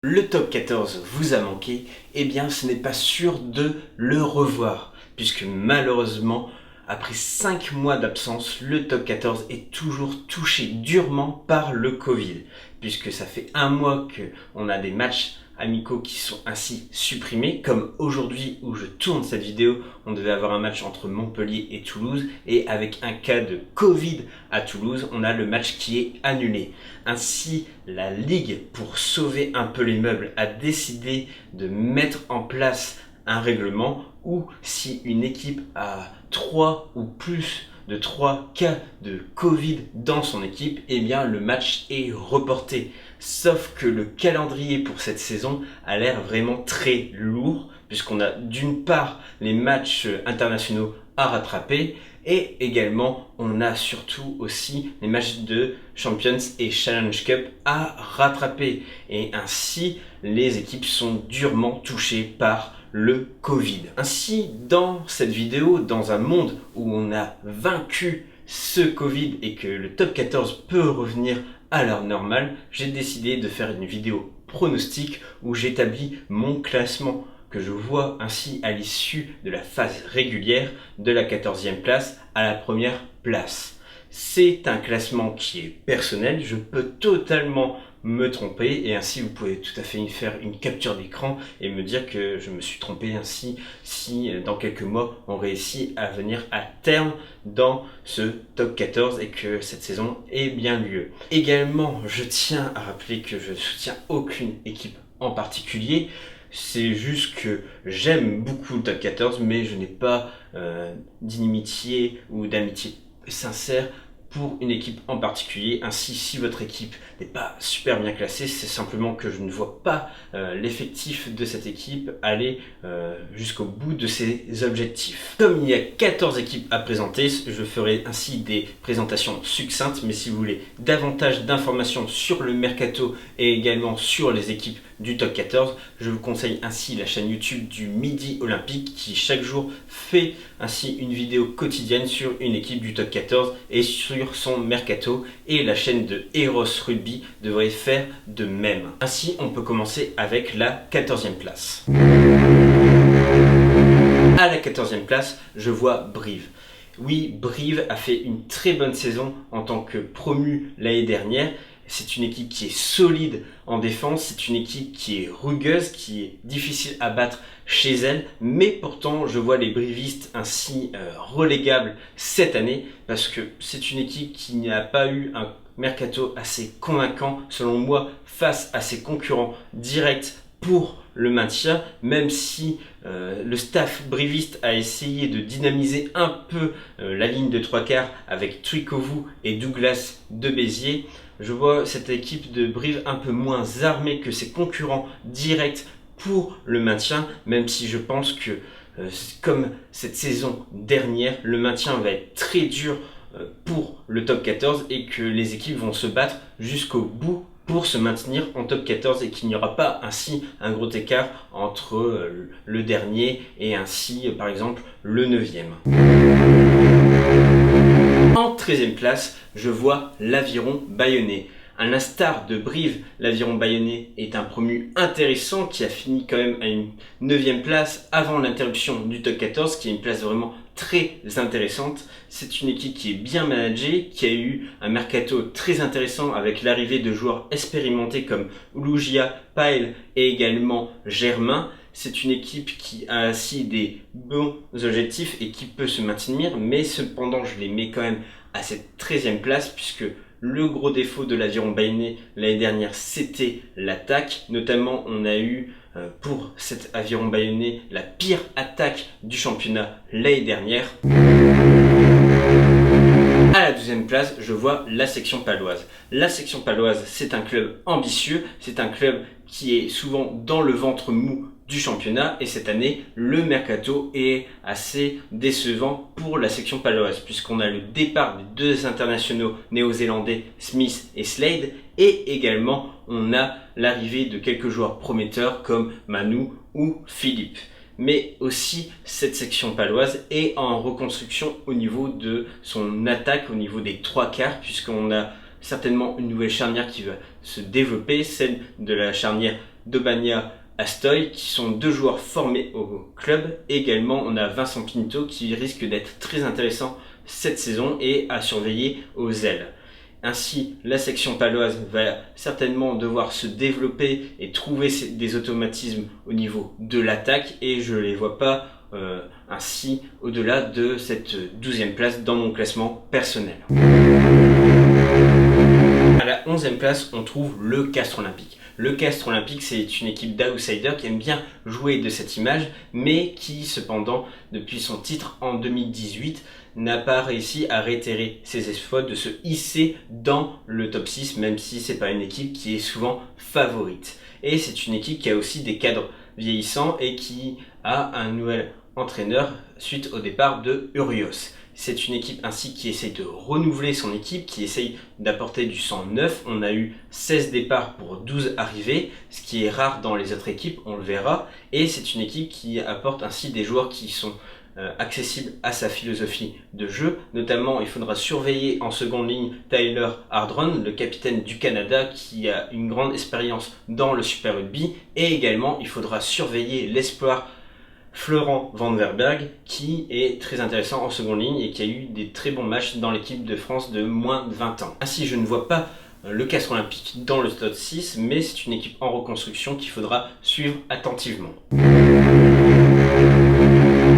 Le top 14 vous a manqué, eh bien ce n'est pas sûr de le revoir, puisque malheureusement, après 5 mois d'absence, le top 14 est toujours touché durement par le Covid, puisque ça fait un mois qu'on a des matchs amicaux qui sont ainsi supprimés, comme aujourd'hui où je tourne cette vidéo, on devait avoir un match entre Montpellier et Toulouse, et avec un cas de Covid à Toulouse, on a le match qui est annulé. Ainsi, la Ligue, pour sauver un peu les meubles, a décidé de mettre en place un règlement où si une équipe a 3 ou plus de 3 cas de Covid dans son équipe, eh bien le match est reporté. Sauf que le calendrier pour cette saison a l'air vraiment très lourd, puisqu'on a d'une part les matchs internationaux à rattraper, et également on a surtout aussi les matchs de Champions et Challenge Cup à rattraper. Et ainsi, les équipes sont durement touchées par le Covid. Ainsi, dans cette vidéo, dans un monde où on a vaincu ce Covid et que le top 14 peut revenir à l'heure normale, j'ai décidé de faire une vidéo pronostic où j'établis mon classement que je vois ainsi à l'issue de la phase régulière de la 14e place à la première place. C'est un classement qui est personnel, je peux totalement me tromper et ainsi vous pouvez tout à fait faire une capture d'écran et me dire que je me suis trompé ainsi si dans quelques mois on réussit à venir à terme dans ce top 14 et que cette saison ait bien lieu. Également, je tiens à rappeler que je ne soutiens aucune équipe en particulier. C'est juste que j'aime beaucoup le top 14, mais je n'ai pas d'inimitié ou d'amitié sincère pour une équipe en particulier. Ainsi, si votre équipe n'est pas super bien classée, c'est simplement que je ne vois pas l'effectif de cette équipe aller jusqu'au bout de ses objectifs. Comme il y a 14 équipes à présenter, je ferai ainsi des présentations succinctes, mais si vous voulez davantage d'informations sur le mercato et également sur les équipes du top 14, je vous conseille ainsi la chaîne YouTube du Midi Olympique qui chaque jour fait ainsi une vidéo quotidienne sur une équipe du top 14 et sur son mercato, et la chaîne de Eros Rugby devrait faire de même. Ainsi, on peut commencer avec la 14e place. À la 14e place, je vois Brive. Oui, Brive a fait une très bonne saison en tant que promu l'année dernière. C'est une équipe qui est solide en défense, c'est une équipe qui est rugueuse, qui est difficile à battre chez elle, mais pourtant je vois les brivistes ainsi relégables cette année parce que c'est une équipe qui n'a pas eu un mercato assez convaincant selon moi face à ses concurrents directs pour le maintien, même si le staff briviste a essayé de dynamiser un peu la ligne de 3 quarts avec Twikovu et Douglas de Béziers. Je vois cette équipe de Brive un peu moins armée que ses concurrents directs pour le maintien, même si je pense que comme cette saison dernière, le maintien va être très dur pour le top 14 et que les équipes vont se battre jusqu'au bout pour se maintenir en top 14 et qu'il n'y aura pas ainsi un gros écart entre le dernier et ainsi par exemple le 9e. En 13e place, je vois l'Aviron Bayonnais. À l'instar de Brive, l'Aviron Bayonnais est un promu intéressant qui a fini quand même à une 9e place avant l'interruption du top 14, qui est une place vraiment très intéressante. C'est une équipe qui est bien managée, qui a eu un mercato très intéressant avec l'arrivée de joueurs expérimentés comme Ulugia, Pael et également Germain. C'est une équipe qui a ainsi des bons objectifs et qui peut se maintenir, mais cependant je les mets quand même à cette 13e place puisque le gros défaut de l'Aviron Bayonnais l'année dernière c'était l'attaque. Notamment on a eu pour cet Aviron Bayonnais la pire attaque du championnat l'année dernière. À la 12e place, je vois la section paloise. La section paloise, c'est un club ambitieux, c'est un club qui est souvent dans le ventre mou du championnat et cette année, le mercato est assez décevant pour la section paloise puisqu'on a le départ des 2 internationaux néo-zélandais Smith et Slade et également on a l'arrivée de quelques joueurs prometteurs comme Manu ou Philippe. Mais aussi cette section paloise est en reconstruction au niveau de son attaque, au niveau des 3 quarts, puisqu'on a certainement une nouvelle charnière qui va se développer, celle de la charnière Dobania Astoy, qui sont deux joueurs formés au club. Et également, on a Vincent Pinto qui risque d'être très intéressant cette saison et à surveiller aux ailes. Ainsi, la section paloise va certainement devoir se développer et trouver des automatismes au niveau de l'attaque et je ne les vois pas ainsi au-delà de cette 12e place dans mon classement personnel. À la 11e place, on trouve le Castres Olympique. Le Castres Olympique, c'est une équipe d'outsiders qui aime bien jouer de cette image, mais qui cependant, depuis son titre en 2018, n'a pas réussi à réitérer ses efforts de se hisser dans le top 6, même si c'est pas une équipe qui est souvent favorite. Et c'est une équipe qui a aussi des cadres vieillissants et qui a un nouvel entraîneur suite au départ de Urios. C'est une équipe ainsi qui essaye de renouveler son équipe, qui essaye d'apporter du sang neuf. On a eu 16 départs pour 12 arrivées, ce qui est rare dans les autres équipes, on le verra. Et c'est une équipe qui apporte ainsi des joueurs qui sont accessibles à sa philosophie de jeu. Notamment, il faudra surveiller en seconde ligne Tyler Hardron, le capitaine du Canada qui a une grande expérience dans le Super Rugby. Et également, il faudra surveiller l'espoir Florent Van Verberg qui est très intéressant en seconde ligne et qui a eu des très bons matchs dans l'équipe de France de moins de 20 ans. Ainsi, je ne vois pas le Castres Olympique dans le top 6, mais c'est une équipe en reconstruction qu'il faudra suivre attentivement.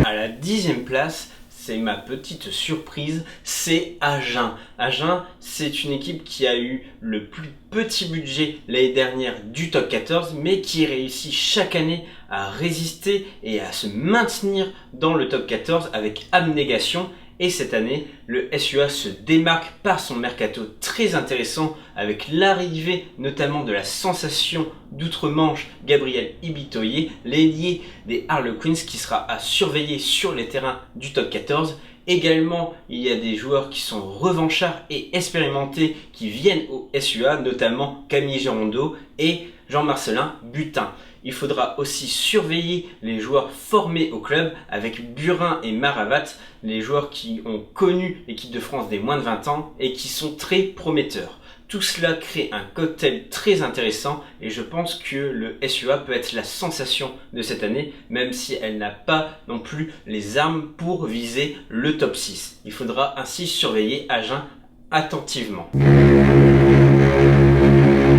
À la 10e place, c'est ma petite surprise, c'est Agen. Agen, c'est une équipe qui a eu le plus petit budget l'année dernière du top 14, mais qui réussit chaque année à résister et à se maintenir dans le top 14 avec abnégation. Et cette année, le SUA se démarque par son mercato très intéressant avec l'arrivée notamment de la sensation d'outre-Manche Gabriel Ibitoye, l'ailier des Harlequins qui sera à surveiller sur les terrains du top 14. Également, il y a des joueurs qui sont revanchards et expérimentés qui viennent au SUA, notamment Camille Girondeau et Jean-Marcelin Butin. Il faudra aussi surveiller les joueurs formés au club avec Burin et Maravat, les joueurs qui ont connu l'équipe de France des moins de 20 ans et qui sont très prometteurs. Tout cela crée un cocktail très intéressant et je pense que le SUA peut être la sensation de cette année, même si elle n'a pas non plus les armes pour viser le top 6. Il faudra ainsi surveiller Agen attentivement.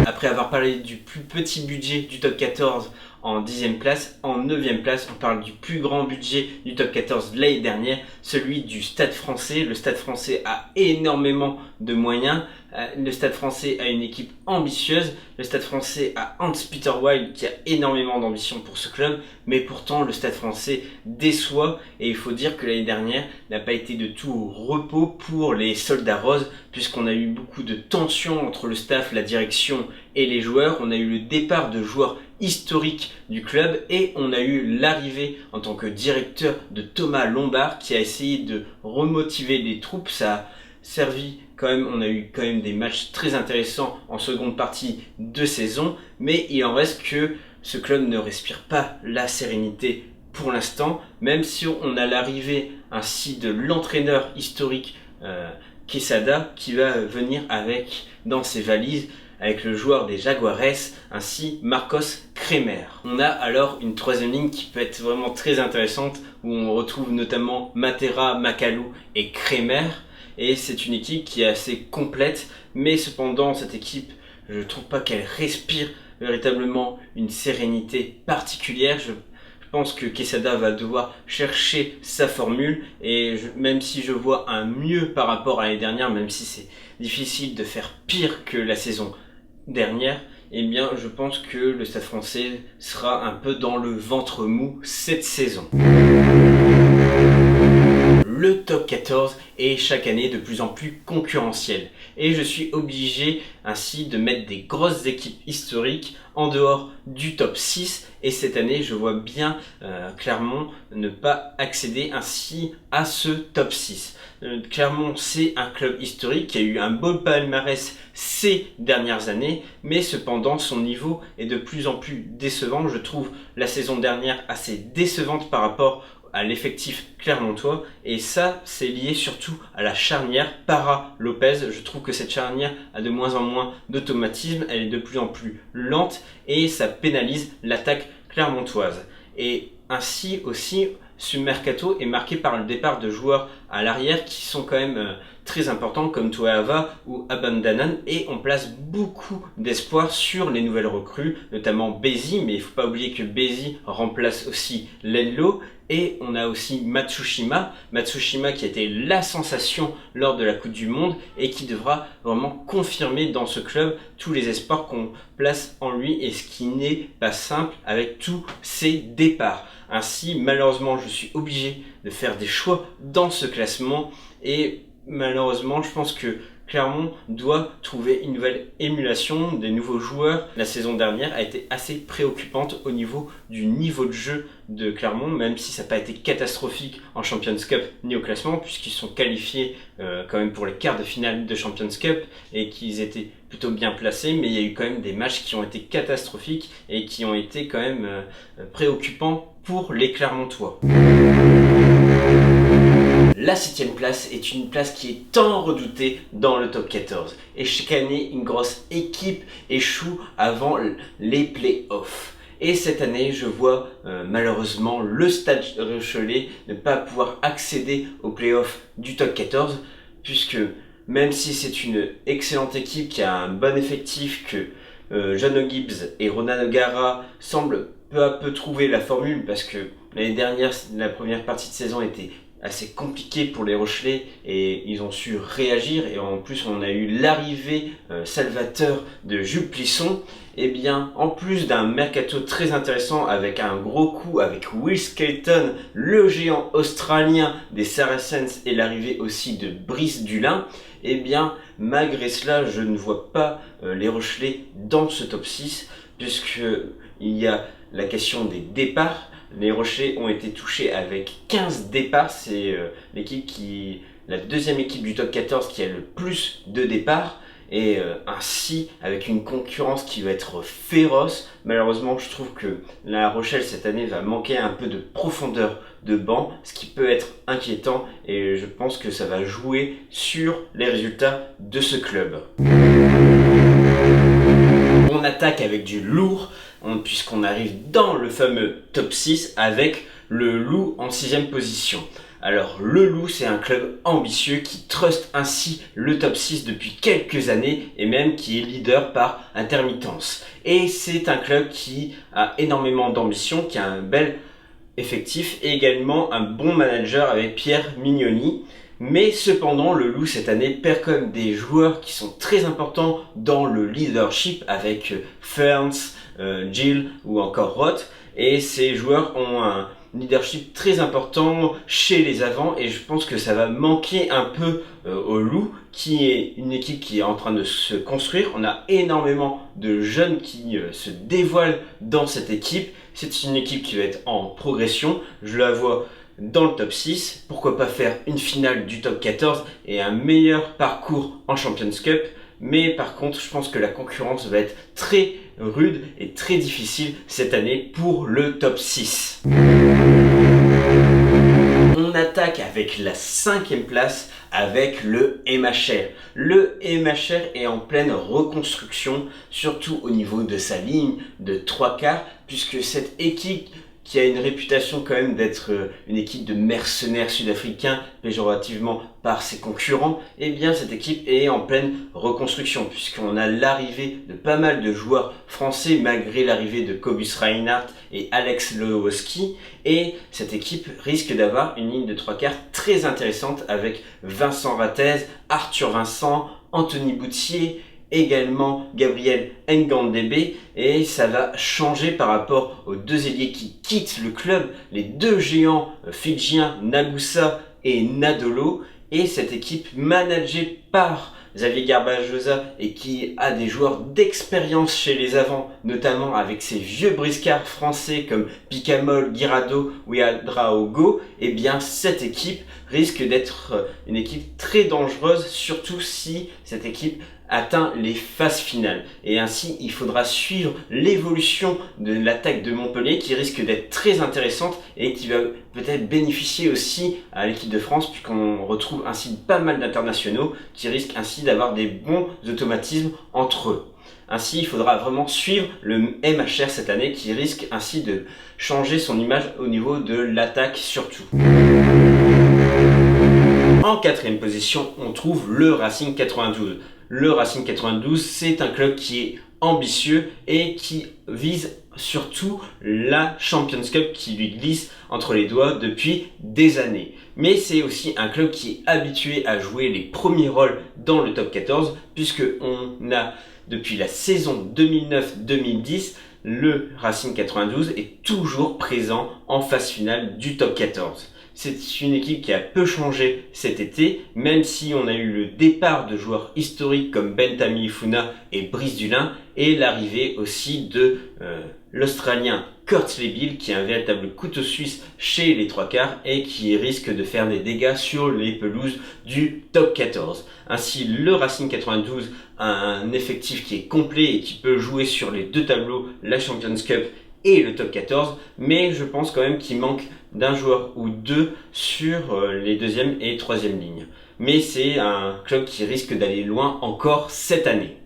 Après avoir parlé du plus petit budget du top 14 en 10e place, en 9e place, on parle du plus grand budget du top 14 de l'année dernière, celui du Stade Français. Le Stade Français a énormément de moyens. Le Stade Français a une équipe ambitieuse. Le Stade Français a Hans-Peter Wild qui a énormément d'ambition pour ce club. Mais pourtant, le Stade Français déçoit. Et il faut dire que l'année dernière n'a pas été de tout repos pour les soldats roses, puisqu'on a eu beaucoup de tensions entre le staff, la direction et les joueurs. On a eu le départ de joueurs historiques du club et on a eu l'arrivée en tant que directeur de Thomas Lombard qui a essayé de remotiver les troupes. Ça a servi quand même, on a eu quand même des matchs très intéressants en seconde partie de saison, mais il en reste que ce club ne respire pas la sérénité pour l'instant, même si on a l'arrivée ainsi de l'entraîneur historique Quesada qui va venir avec dans ses valises avec le joueur des Jaguares, ainsi Marcos Kremer. On a alors une troisième ligne qui peut être vraiment très intéressante, où on retrouve notamment Matera, Macalou et Kremer. Et c'est une équipe qui est assez complète, mais cependant cette équipe, je ne trouve pas qu'elle respire véritablement une sérénité particulière. Je pense que Quesada va devoir chercher sa formule et même si je vois un mieux par rapport à l'année dernière, même si c'est difficile de faire pire que la saison dernière, eh bien je pense que le Stade Français sera un peu dans le ventre mou cette saison. Le top 14 est chaque année de plus en plus concurrentiel et je suis obligé ainsi de mettre des grosses équipes historiques en dehors du top 6 et cette année je vois bien Clermont ne pas accéder ainsi à ce top 6. Clermont c'est un club historique qui a eu un beau palmarès ces dernières années, mais cependant son niveau est de plus en plus décevant. Je trouve la saison dernière assez décevante par rapport à l'effectif clermontois, et ça c'est lié surtout à la charnière Parra-Lopez. Je trouve que cette charnière a de moins en moins d'automatisme, elle est de plus en plus lente et ça pénalise l'attaque clermontoise. Et ainsi aussi, ce mercato est marqué par le départ de joueurs à l'arrière qui sont quand même très importants comme Toahava ou Abandanan, et on place beaucoup d'espoir sur les nouvelles recrues, notamment Bézi, mais il ne faut pas oublier que Bézi remplace aussi Lenlo, et on a aussi Matsushima qui a été la sensation lors de la Coupe du Monde et qui devra vraiment confirmer dans ce club tous les espoirs qu'on place en lui, et ce qui n'est pas simple avec tous ces départs. Ainsi, malheureusement, je suis obligé de faire des choix dans ce classement, et malheureusement, je pense que Clermont doit trouver une nouvelle émulation, des nouveaux joueurs. La saison dernière a été assez préoccupante au niveau du niveau de jeu de Clermont, même si ça n'a pas été catastrophique en Champions Cup ni au classement, puisqu'ils sont qualifiés quand même pour les quarts de finale de Champions Cup et qu'ils étaient plutôt bien placés, mais il y a eu quand même des matchs qui ont été catastrophiques et qui ont été quand même préoccupants pour les Clermontois. La 7ème place est une place qui est tant redoutée dans le top 14. Et chaque année, une grosse équipe échoue avant les playoffs. Et cette année, je vois malheureusement le Stade Rochelais ne pas pouvoir accéder aux playoffs du top 14, puisque même si c'est une excellente équipe qui a un bon effectif, que Jano Gibbs et Ronan O'Gara semblent peu à peu trouver la formule, parce que l'année dernière, la première partie de saison était assez compliqué pour les Rochelais et ils ont su réagir, et en plus on a eu l'arrivée salvateur de Jules Plisson. Et bien en plus d'un mercato très intéressant avec un gros coup avec Will Skelton, le géant australien des Saracens, et l'arrivée aussi de Brice Dulin, et bien malgré cela je ne vois pas les Rochelais dans ce top 6, puisque il y a la question des départs. Les Rochelais ont été touchés avec 15 départs, c'est la deuxième équipe du top 14 qui a le plus de départs, et ainsi avec une concurrence qui va être féroce. Malheureusement, je trouve que La Rochelle cette année va manquer un peu de profondeur de banc, ce qui peut être inquiétant, et je pense que ça va jouer sur les résultats de ce club. On attaque avec du lourd, puisqu'on arrive dans le fameux top 6 avec le Loup en 6ème position. Alors le Loup, c'est un club ambitieux qui truste ainsi le top 6 depuis quelques années, et même qui est leader par intermittence. Et c'est un club qui a énormément d'ambition, qui a un bel effectif et également un bon manager avec Pierre Mignoni. Mais cependant, le Loup cette année perd quand même des joueurs qui sont très importants dans le leadership, avec Ferns, Jill ou encore Roth, et ces joueurs ont un leadership très important chez les avants, et je pense que ça va manquer un peu au Loup, qui est une équipe qui est en train de se construire. On a énormément de jeunes qui se dévoilent dans cette équipe. C'est une équipe qui va être en progression, je la vois dans le top 6, pourquoi pas faire une finale du top 14 et un meilleur parcours en Champions Cup. Mais par contre, je pense que la concurrence va être très rude et très difficile cette année pour le top 6. On attaque avec la 5ème place avec le MHR. Le MHR est en pleine reconstruction, surtout au niveau de sa ligne de 3 quarts, puisque cette équipe, qui a une réputation quand même d'être une équipe de mercenaires sud-africains, péjorativement par ses concurrents, et bien cette équipe est en pleine reconstruction, puisqu'on a l'arrivée de pas mal de joueurs français, malgré l'arrivée de Kobus Reinhardt et Alex Lewowski, et cette équipe risque d'avoir une ligne de 3 quarts très intéressante avec Vincent Rattez, Arthur Vincent, Anthony Boutier, également Gabriel Ngandebe, et ça va changer par rapport aux deux ailiers qui quittent le club, les deux géants fidjiens Nagusa et Nadolo, et cette équipe managée par Xavier Garbajosa et qui a des joueurs d'expérience chez les avants, notamment avec ces vieux briscards français comme Picamol, Guirado ou Ouedraogo, et bien cette équipe risque d'être une équipe très dangereuse, surtout si cette équipe atteint les phases finales. Et ainsi, il faudra suivre l'évolution de l'attaque de Montpellier qui risque d'être très intéressante et qui va peut-être bénéficier aussi à l'équipe de France puisqu'on retrouve ainsi pas mal d'internationaux qui risquent ainsi d'avoir des bons automatismes entre eux. Ainsi, il faudra vraiment suivre le MHR cette année qui risque ainsi de changer son image au niveau de l'attaque surtout. En quatrième position, on trouve le Racing 92. Le Racing 92, c'est un club qui est ambitieux et qui vise surtout la Champions Cup qui lui glisse entre les doigts depuis des années. Mais c'est aussi un club qui est habitué à jouer les premiers rôles dans le top 14 puisque on a depuis la saison 2009-2010, le Racing 92 est toujours présent en phase finale du top 14. C'est une équipe qui a peu changé cet été, même si on a eu le départ de joueurs historiques comme Bentami Ifuna et Brice Dulin et l'arrivée aussi de l'Australien Kurtzleben qui est un véritable couteau suisse chez les trois quarts et qui risque de faire des dégâts sur les pelouses du top 14. Ainsi, le Racing 92 a un effectif qui est complet et qui peut jouer sur les deux tableaux, la Champions Cup et le top 14, mais je pense quand même qu'il manque d'un joueur ou deux sur les deuxième et troisième lignes. Mais c'est un club qui risque d'aller loin encore cette année.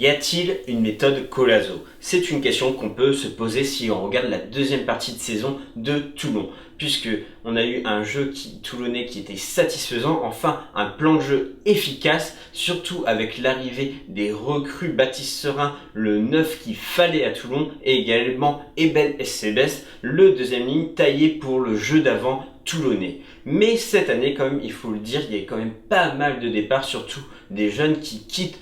Y a-t-il une méthode Colazo? C'est une question qu'on peut se poser si on regarde la deuxième partie de saison de Toulon, puisque on a eu un jeu toulonnais qui était satisfaisant, enfin un plan de jeu efficace, surtout avec l'arrivée des recrues Baptiste Serin, le 9 qu'il fallait à Toulon, et également Eben Essebes, le deuxième ligne taillé pour le jeu d'avant toulonnais. Mais cette année, quand même, il faut le dire, il y a quand même pas mal de départs, surtout des jeunes qui quittent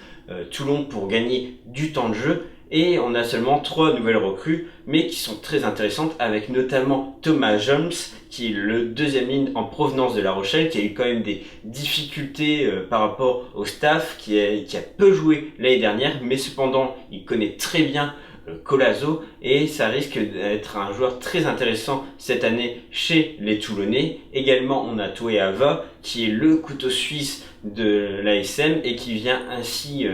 Toulon pour gagner du temps de jeu. Et on a seulement 3 nouvelles recrues, mais qui sont très intéressantes, avec notamment Thomas Jones, qui est le deuxième ligne en provenance de La Rochelle, qui a eu quand même des difficultés par rapport au staff, qui a peu joué l'année dernière, mais cependant il connaît très bien Colazo et ça risque d'être un joueur très intéressant cette année chez les Toulonnais. Également on a Toé Ava qui est le couteau suisse de l'ASM et qui vient ainsi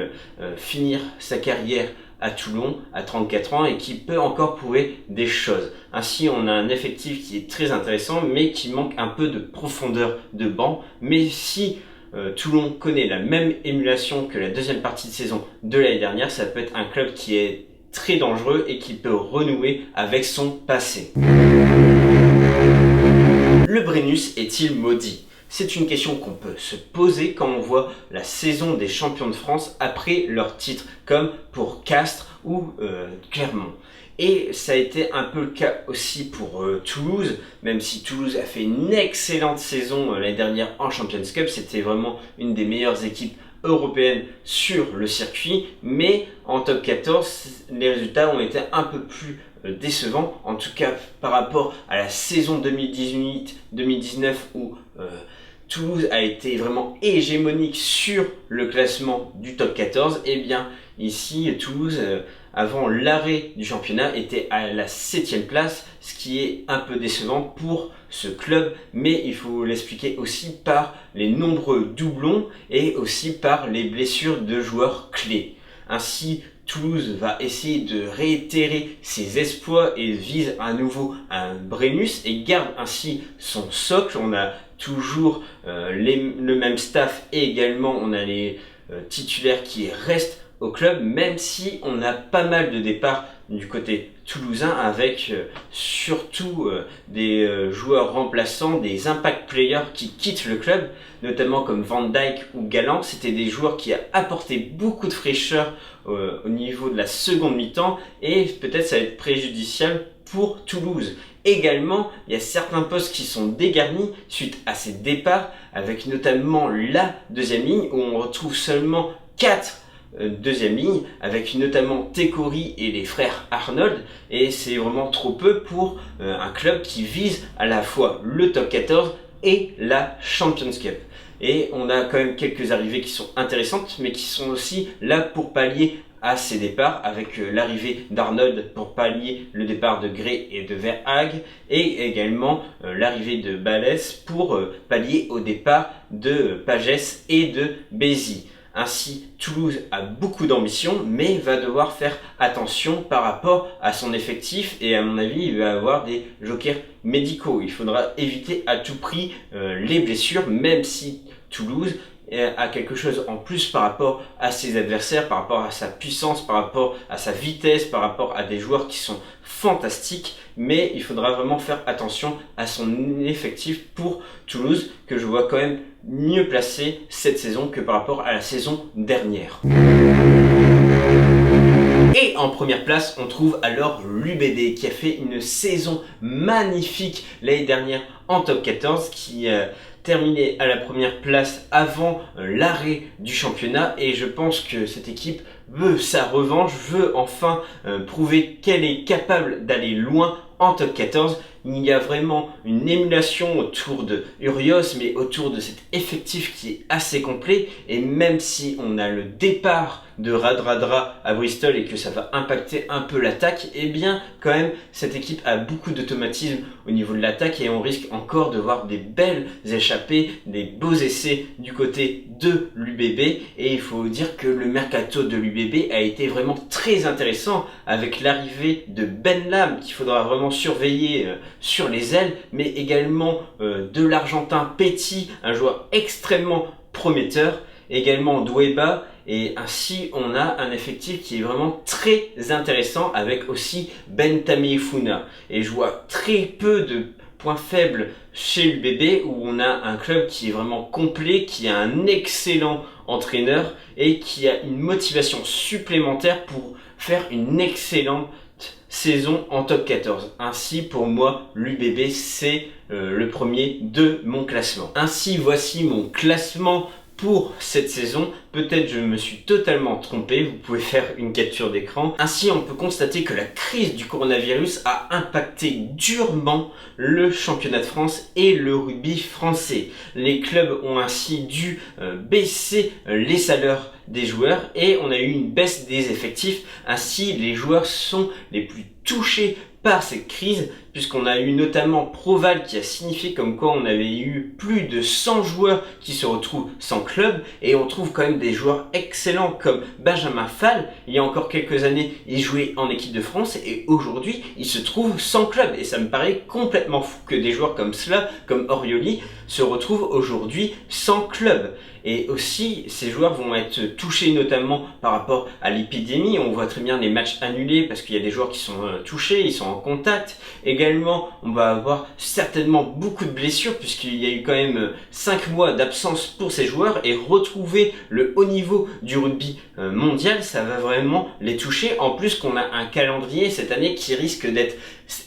finir sa carrière à Toulon à 34 ans et qui peut encore prouver des choses. Ainsi on a un effectif qui est très intéressant mais qui manque un peu de profondeur de banc. Mais si Toulon connaît la même émulation que la deuxième partie de saison de l'année dernière, ça peut être un club qui est très dangereux et qui peut renouer avec son passé. Le Brennus est-il maudit? C'est une question qu'on peut se poser quand on voit la saison des champions de France après leur titre, comme pour Castres ou Clermont. Et ça a été un peu le cas aussi pour Toulouse, même si Toulouse a fait une excellente saison l'année dernière en Champions Cup, c'était vraiment une des meilleures équipes européenne sur le circuit, mais en top 14 les résultats ont été un peu plus décevants, en tout cas par rapport à la saison 2018-2019 où Toulouse a été vraiment hégémonique sur le classement du top 14. Et bien ici Toulouse avant l'arrêt du championnat était à la 7e place, ce qui est un peu décevant pour ce club, mais il faut l'expliquer aussi par les nombreux doublons et aussi par les blessures de joueurs clés. Ainsi, Toulouse va essayer de réitérer ses exploits et vise à nouveau un Brennus et garde ainsi son socle. On a toujours le même staff et également on a les titulaires qui restent au club, même si on a pas mal de départs du côté toulousain avec surtout des joueurs remplaçants, des impact players qui quittent le club, notamment comme Van Dijk ou Galland. C'était des joueurs qui a apporté beaucoup de fraîcheur au niveau de la seconde mi-temps et peut-être ça va être préjudiciable pour Toulouse. Également, il y a certains postes qui sont dégarnis suite à ces départs, avec notamment la deuxième ligne où on retrouve seulement 4 deuxième ligne, avec notamment Tekori et les frères Arnold, et c'est vraiment trop peu pour un club qui vise à la fois le top 14 et la Champions Cup. Et on a quand même quelques arrivées qui sont intéressantes, mais qui sont aussi là pour pallier à ces départs avec l'arrivée d'Arnold pour pallier le départ de Gray et de Verhaeghe et également l'arrivée de Balès pour pallier au départ de Pagès et de Bézi. Ainsi, Toulouse a beaucoup d'ambition, mais va devoir faire attention par rapport à son effectif et à mon avis, il va avoir des jokers médicaux. Il faudra éviter à tout prix les blessures, même si Toulouse a quelque chose en plus par rapport à ses adversaires, par rapport à sa puissance, par rapport à sa vitesse, par rapport à des joueurs qui sont fantastiques, mais il faudra vraiment faire attention à son effectif pour Toulouse, que je vois quand même mieux placé cette saison que par rapport à la saison dernière. Et en première place, on trouve alors l'UBB qui a fait une saison magnifique l'année dernière en top 14, qui terminé à la première place avant l'arrêt du championnat, et je pense que cette équipe veut sa revanche, veut enfin prouver qu'elle est capable d'aller loin en top 14. Il y a vraiment une émulation autour de Urios, mais autour de cet effectif qui est assez complet, et même si on a le départ de Radradra à Bristol et que ça va impacter un peu l'attaque, et bien quand même cette équipe a beaucoup d'automatisme au niveau de l'attaque et on risque encore de voir des belles échappées, des beaux essais du côté de l'UBB. Et il faut dire que le mercato de l'UBB a été vraiment très intéressant avec l'arrivée de Ben Lam qu'il faudra vraiment surveiller sur les ailes, mais également de l'Argentin Petit, un joueur extrêmement prometteur, également Doueba, et ainsi on a un effectif qui est vraiment très intéressant avec aussi Ben Tameifuna. Et je vois très peu de points faibles chez l'UBB où on a un club qui est vraiment complet, qui a un excellent entraîneur et qui a une motivation supplémentaire pour faire une excellente saison en top 14. Ainsi pour moi l'UBB c'est le premier de mon classement. Ainsi voici mon classement pour cette saison. Peut-être je me suis totalement trompé, vous pouvez faire une capture d'écran. Ainsi on peut constater que la crise du coronavirus a impacté durement le championnat de France et le rugby français. Les clubs ont ainsi dû baisser les salaires des joueurs et on a eu une baisse des effectifs. Ainsi les joueurs sont les plus touchés par cette crise, puisqu'on a eu notamment Proval qui a signifié comme quoi on avait eu plus de 100 joueurs qui se retrouvent sans club, et on trouve quand même des joueurs excellents comme Benjamin Fall. Il y a encore quelques années il jouait en équipe de France et aujourd'hui il se trouve sans club, et ça me paraît complètement fou que des joueurs comme cela, comme Orioli, se retrouvent aujourd'hui sans club. Et aussi ces joueurs vont être touchés notamment par rapport à l'épidémie. On voit très bien les matchs annulés parce qu'il y a des joueurs qui sont touchés, ils sont en contact. Également on va avoir certainement beaucoup de blessures puisqu'il y a eu quand même 5 mois d'absence pour ces joueurs, et retrouver le haut niveau du rugby mondial, ça va vraiment les toucher. En plus qu'on a un calendrier cette année qui risque d'être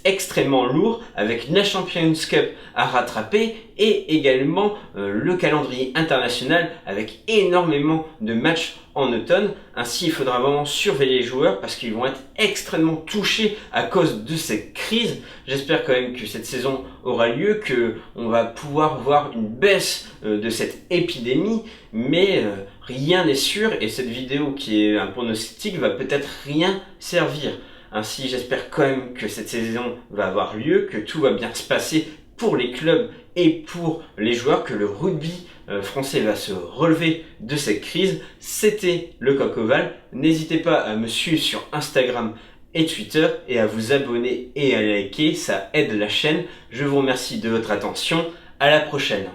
extrêmement lourd avec la Champions Cup à rattraper et également le calendrier international avec énormément de matchs en automne. Ainsi il faudra vraiment surveiller les joueurs parce qu'ils vont être extrêmement touchés à cause de cette crise. J'espère quand même que cette saison aura lieu, que on va pouvoir voir une baisse de cette épidémie, mais rien n'est sûr, et cette vidéo qui est un pronostic va peut-être rien servir. Ainsi, j'espère quand même que cette saison va avoir lieu, que tout va bien se passer pour les clubs et pour les joueurs, que le rugby français va se relever de cette crise. C'était le Coq Ovale. N'hésitez pas à me suivre sur Instagram et Twitter et à vous abonner et à liker, ça aide la chaîne. Je vous remercie de votre attention. À la prochaine.